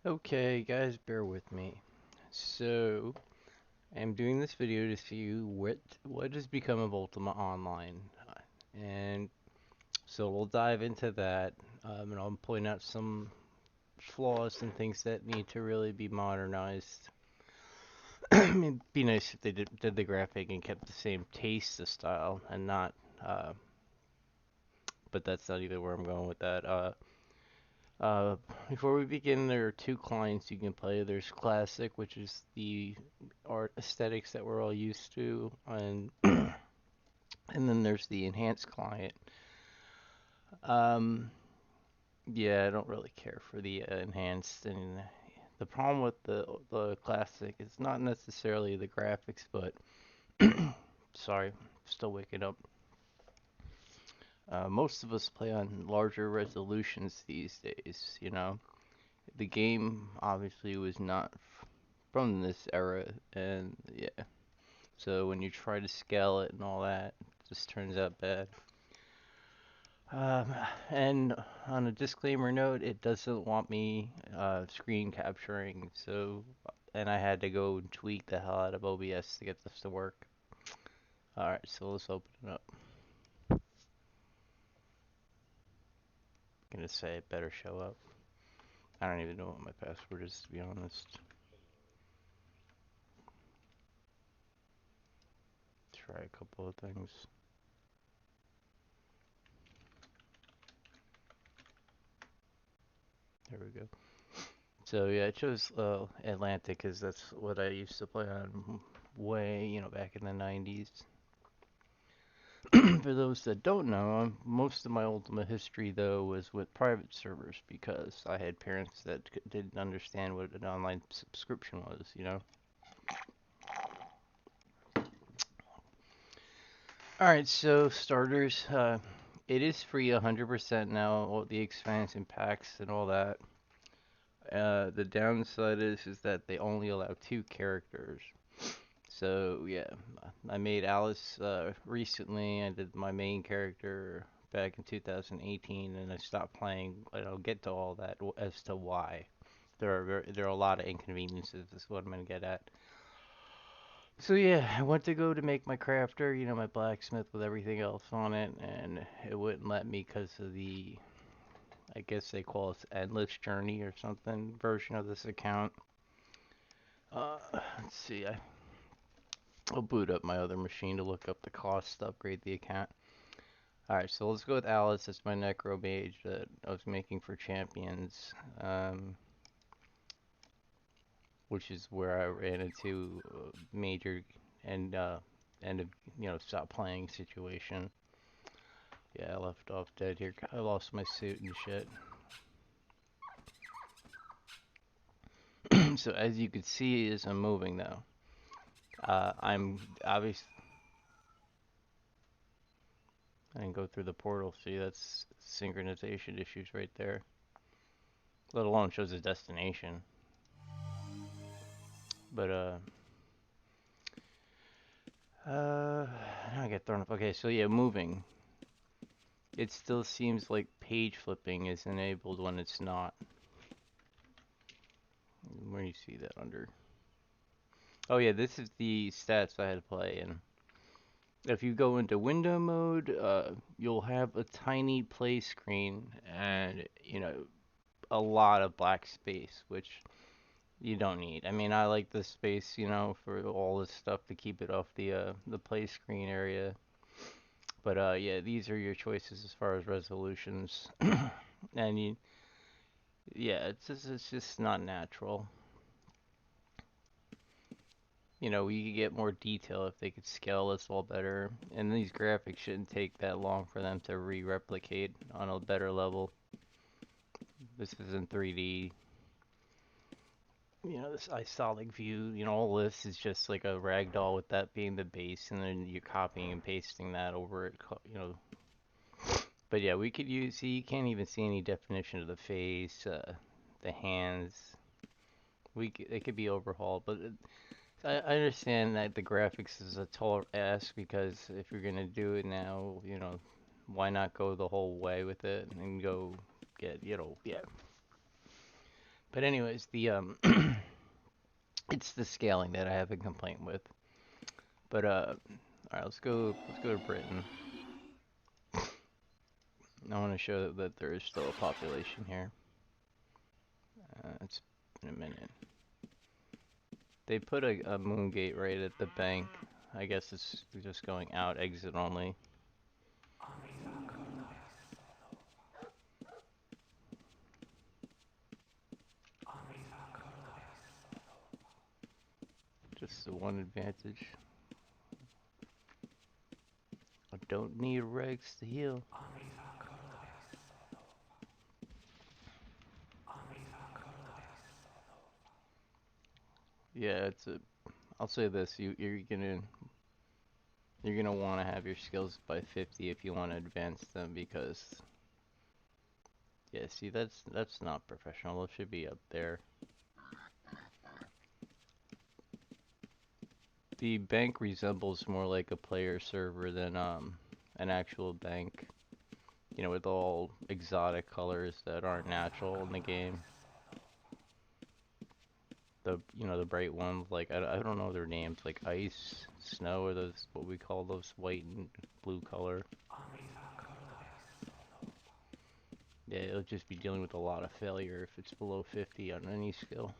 Okay, guys, bear with me. So, I'm doing this video to see what has become of Ultima Online, and so we'll dive into that, and I'll point out some flaws and things that need to really be modernized. It'd be nice if they did the graphic and kept the same taste of style, and not, uh, but that's not either where I'm going with that. Uh, Before we begin, there are two clients you can play. There's Classic, which is the art aesthetics that we're all used to, and and then there's the Enhanced client. Um, yeah, I don't really care for the Enhanced, and the problem with the Classic is not necessarily the graphics, but sorry, still waking up. Most of us play on larger resolutions these days, you know. The game obviously was not from this era, and yeah, so when you try to scale it and all that, it just turns out bad. Um, and on a disclaimer note, it doesn't want me screen capturing, so and I had to go and tweak the hell out of OBS to get this to work. All right, so let's open it up. I'm gonna say it better show up. I don't even know what my password is, to be honest. Try a couple of things. There we go. So yeah, I chose Atlantic because that's what I used to play on way, back in the 90s. For those that don't know, most of my Ultima history though was with private servers because I had parents that didn't understand what an online subscription was. All right, so starters, it is free 100% now, all the expansion packs and all that. The downside is that they only allow two characters. So yeah, I made Alice recently. I did my main character back in 2018, and I stopped playing. And I'll get to all that as to why. There are a lot of inconveniences. Is what I'm gonna get at. So yeah, I went to go to make my crafter, my blacksmith with everything else on it, and it wouldn't let me because of the, I guess they call it endless journey or something version of this account. Let's see, I'll boot up my other machine to look up the cost to upgrade the account. Alright, so let's go with Alice. That's my Necro Mage that I was making for Champions, which is where I ran into a major and end of stop playing situation. Yeah, I left off dead here. I lost my suit and shit. So as you can see, as I'm moving though, I'm obviously I can go through the portal. See, that's synchronization issues right there. Let alone shows a destination. But now I get thrown up. Okay, so yeah, moving. It still seems like page flipping is enabled when it's not. Where do you see that under? Oh yeah, this is the stats I had to play in. If you go into window mode, you'll have a tiny play screen and, a lot of black space, which you don't need. I mean, I like the space, for all this stuff to keep it off the play screen area. But yeah, these are your choices as far as resolutions. And yeah, it's just not natural. We could get more detail if they could scale this all better. And these graphics shouldn't take that long for them to re-replicate on a better level. This is in 3D. This isolic view, all this is just like a ragdoll with that being the base, and then you're copying and pasting that over it. But yeah, we could see, you can't even see any definition of the face, the hands. It could be overhauled, but I understand that the graphics is a tall ask because if you're gonna do it now, why not go the whole way with it and go get, yeah. But anyways, the it's the scaling that I have a complaint with. But all right, let's go to Britain. I want to show that there is still a population here. It's in a minute. They put a moon gate right at the bank. I guess it's just going out, exit only. Just the one advantage. I don't need regs to heal. Yeah, it's a. I'll say this: you're gonna want to have your skills by 50 if you want to advance them because yeah, see that's not professional. It should be up there. The bank resembles more like a player server than an actual bank. You know, with all exotic colors that aren't natural in the game. The bright ones like I don't know their names like ice, snow, or those what we call those white and blue color. Yeah, it'll just be dealing with a lot of failure if it's below 50 on any skill.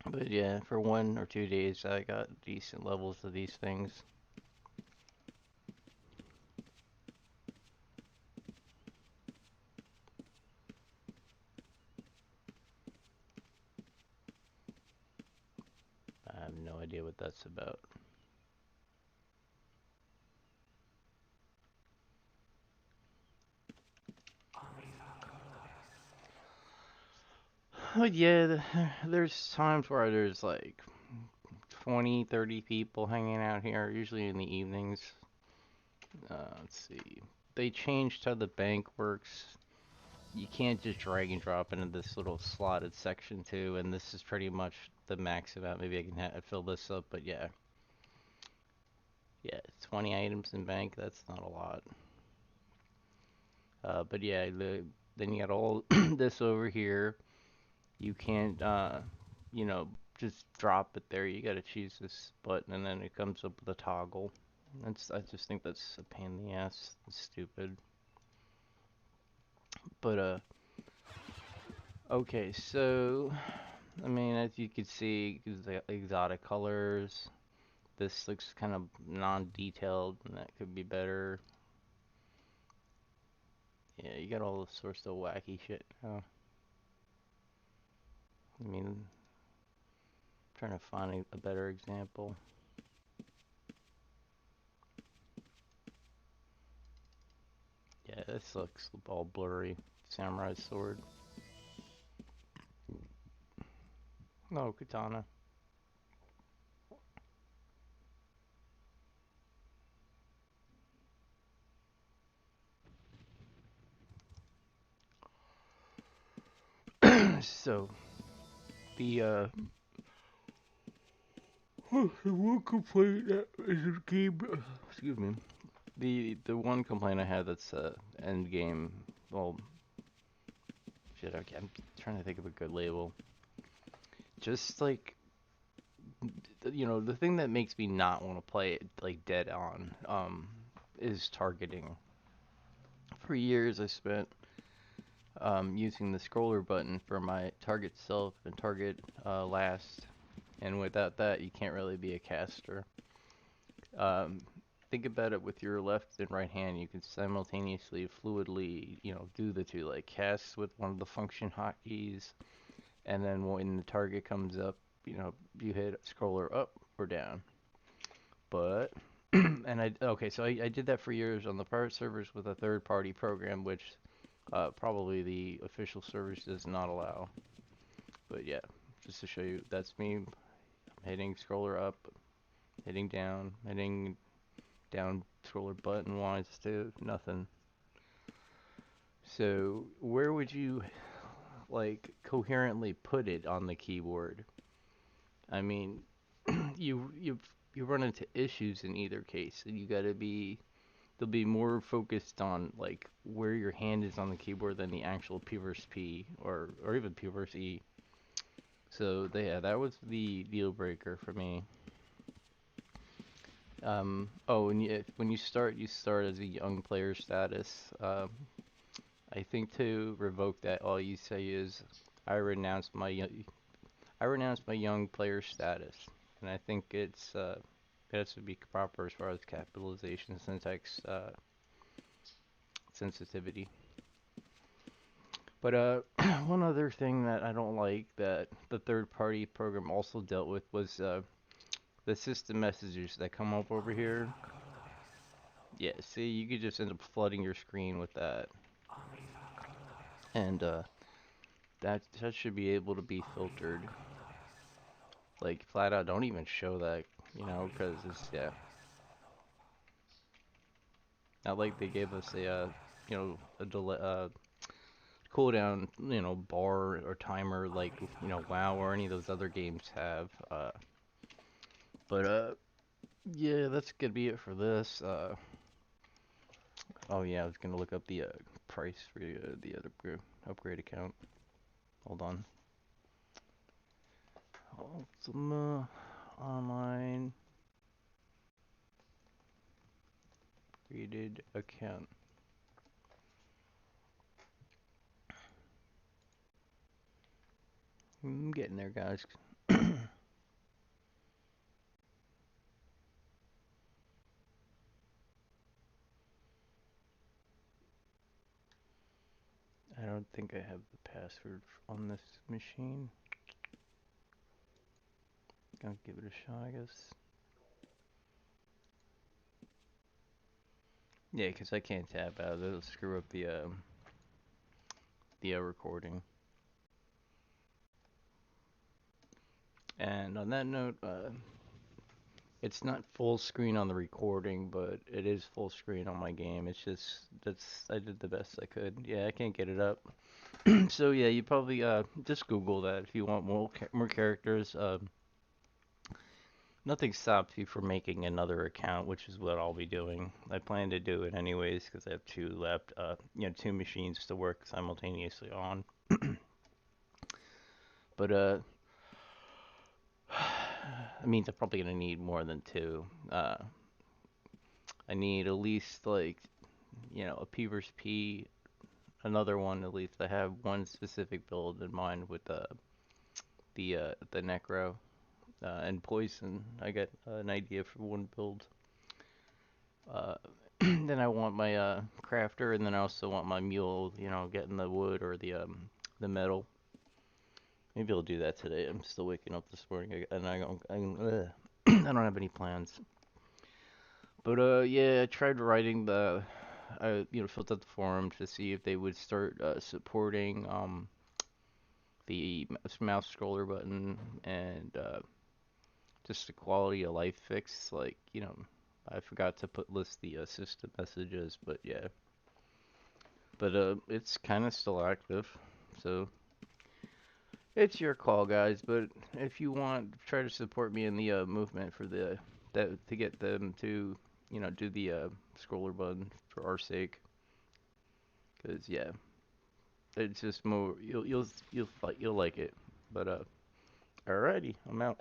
But yeah, for 1 or 2 days I got decent levels of these things. I have no idea what that's about. But yeah, there's times where there's like 20, 30 people hanging out here, usually in the evenings. Let's see. They changed how the bank works. You can't just drag and drop into this little slotted section too, and this is pretty much the max amount. Maybe I can fill this up, but yeah. Yeah, 20 items in bank, that's not a lot. But yeah, then you got all this over here. You can't, you know, just drop it there. You gotta choose this button, and then it comes up with a toggle. I just think that's a pain in the ass. It's stupid. But okay, so I mean, as you can see, the exotic colors. This looks kind of non-detailed, and that could be better. Yeah, you got all sorts of wacky shit now. I mean, I'm trying to find a better example. Yeah, this looks all blurry. Samurai sword. No, katana. So, the the one complaint that is a game. Excuse me. The one complaint I had that's end game. Well, shit. Okay, I'm trying to think of a good label. Just like the thing that makes me not want to play it like dead on is targeting. For years, I spent using the scroller button for my target self and target last, and without that, you can't really be a caster. Um, think about it with your left and right hand. You can simultaneously, fluidly, do the two, like cast with one of the function hotkeys, and then when the target comes up, you hit scroller up or down. But so I did that for years on the private servers with a third-party program, which probably the official servers does not allow. But yeah, just to show you, that's me hitting scroller up, hitting down scroller button wise too, nothing. So where would you like coherently put it on the keyboard? I mean, you run into issues in either case, and you got to be they'll be more focused on like where your hand is on the keyboard than the actual P versus P or even P versus E. So yeah, that was the deal breaker for me. Oh, when you start, you start as a young player status. I think to revoke that, all you say is, "I renounce my I renounce my young player status," and I think it has to be proper as far as capitalization, syntax, sensitivity. But one other thing that I don't like that the third-party program also dealt with was the system messages that come up over here. Yeah, see, you could just end up flooding your screen with that, and that should be able to be filtered. Like flat out, don't even show that, because it's yeah, not like they gave us a delay, cooldown, bar or timer like WoW or any of those other games have. But yeah, that's gonna be it for this. Oh yeah, I was gonna look up the price for the other upgrade account. Hold on. Ultima Online upgraded account. I'm getting there, guys. I don't think I have the password on this machine. I'll give it a shot, I guess. Yeah, because I can't tab out. It'll screw up the recording. And on that note, it's not full screen on the recording, but it is full screen on my game. It's just I did the best I could. Yeah, I can't get it up. So yeah, you probably just Google that if you want more characters. Nothing stops you from making another account, which is what I'll be doing. I plan to do it anyways because I have two left. Two machines to work simultaneously on. But that means I'm probably gonna need more than two. I need at least like a P versus P, another one at least. I have one specific build in mind with the Necro and Poison. I got an idea for one build. Uh, then I want my crafter, and then I also want my mule. Getting the wood or the metal. Maybe I'll do that today. I'm still waking up this morning, and I don't have any plans. But yeah, I tried writing I filled out the forum to see if they would start supporting the mouse scroller button and just the quality of life fix. Like I forgot to list the system messages, but yeah. But it's kind of still active, so it's your call, guys. But if you want, try to support me in the movement for that to get them to do the scroller button for our sake. Cause yeah, it's just more you'll like it. But alrighty, I'm out.